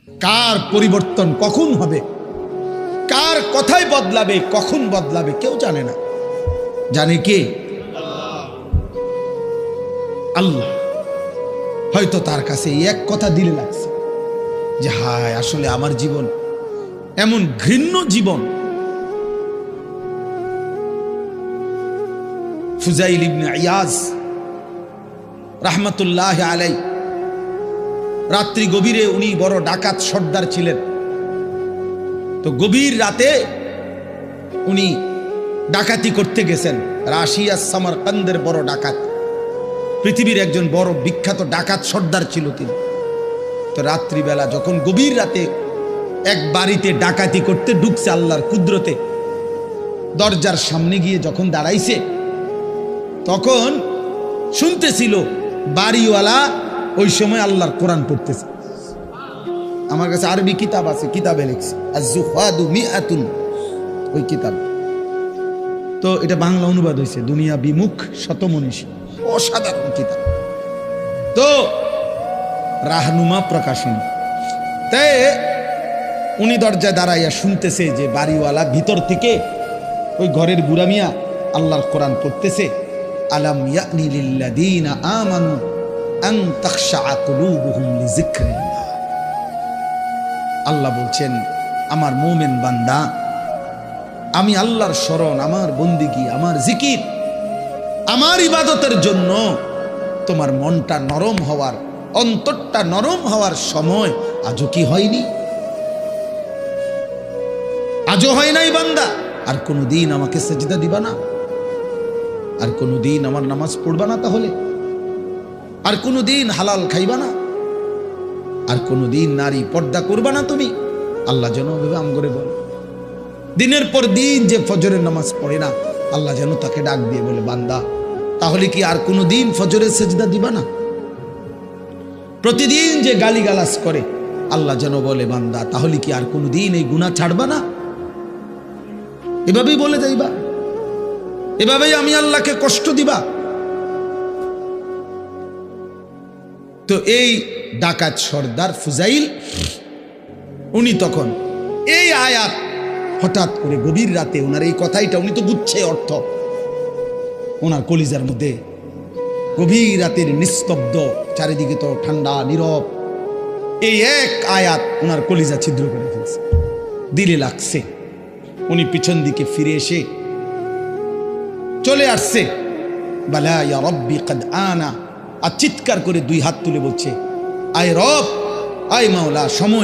কার পরিবর্তন কখন হবে, কার কথাই বদলাবে, কখন বদলাবে কেউ জানে না। জানে কে? আল্লাহ। হয়তো তার কাছে এক কথা দিলে লাগছে যে হায় আসলে আমার জীবন এমন ঘৃণ্য জীবন। ফুজাইল ইবনে ইয়াজ রাহমাতুল্লাহ আলাইহি রাত্রি গভীরে, উনি বড় ডাকাত সর্দার ছিলেন। তো গভীর রাতে উনি ডাকাতি করতে গেছেন। রাশিয়া সামারকান্দের বড় ডাকাত, পৃথিবীর একজন বড় বিখ্যাত ডাকাত সর্দার ছিল তিনি। তো রাত্রিবেলা যখন গভীর রাতে এক বাড়িতে ডাকাতি করতে ঢুকছে আল্লাহর কুদরতে, দরজার সামনে গিয়ে যখন দাঁড়াইছে তখন শুনতেছিল বাড়িওয়ালা ওই সময় আল্লাহর কোরআন পড়তেছে। আমার কাছে আরবি কিতাব আছে, কিতাবে লিখছে আজ-জুহাদু মিআতুন, ওই কিতাব। তো এটা বাংলা অনুবাদ হয়েছে দুনিয়া বিমুখ শতমনীষী, অসাধারণ কিতাব। তো রাহনুমা প্রকাশনী। তাই উনি দরজায় দাঁড়াইয়া শুনতেছে যে বাড়িওয়ালা ভিতর থেকে ওই ঘরের বুড়া মিয়া আল্লাহর কোরআন পড়তেছে। আলাম ইয়ানি লিল্লাযীনা আমানু আন তাখশা কুলুবুহুম লিযিকরিল্লাহ। আল্লাহ বলছেন আমার মুমিন বান্দা, আমি আল্লাহর শরণ, আমার বন্দিগি, আমার জিকির, আমার ইবাদতের জন্য তোমার মনটা নরম হওয়ার, অন্তরটা নরম হওয়ার সময় আজও কি হয়নি? আজও হয় নাই বান্দা? আর কোনোদিন আমাকে সেজদা দিবা না? আর কোনোদিন আমার নামাজ পড়বা না? তাহলে আর কোনোদিন হালাল খাইবা না? আর কোনোদিন নারী পর্দা করবা না তুমি? আল্লাহ যেন ভেবে আম করে বলে, দিনের পর দিন যে ফজরের নামাজ পড়ে না, আল্লাহ যেন তাকে ডাক দিয়ে বলে বান্দা তাহলে কি আর কোনোদিন ফজরের সেজদা দিবা না? প্রতিদিন যে গালিগালাজ করে, আল্লাহ যেন বলে বান্দা তাহলে কি আর কোনোদিন এই গুনাহ ছাড়বা না? এভাবেই বলে যাইবা, এভাবেই আমি আল্লাহকে কষ্ট দিবা। তো এই ডাকাত সর্দার ফুজাইল, উনি তখন এই আয়াত হঠাৎ করে গভীর রাতে ওনার এই কথাইটা, উনি তো বুঝছে অর্থ, ওনার কলিজার মধ্যে গভীর রাতের নিস্তব্ধ, চারিদিকে তো ঠান্ডা নীরব, এই এক আয়াত ওনার কলিজা ছিদ্র করে ফেলছে, দিলে লাগছে। উনি পিছন দিকে ফিরে এসে চলে আসছে, বালা ইয়া রব্বি কদ আনা, আর চিৎকার করে দুই হাত তুলে বলছে আয় রব, আয় মাওলা, সময়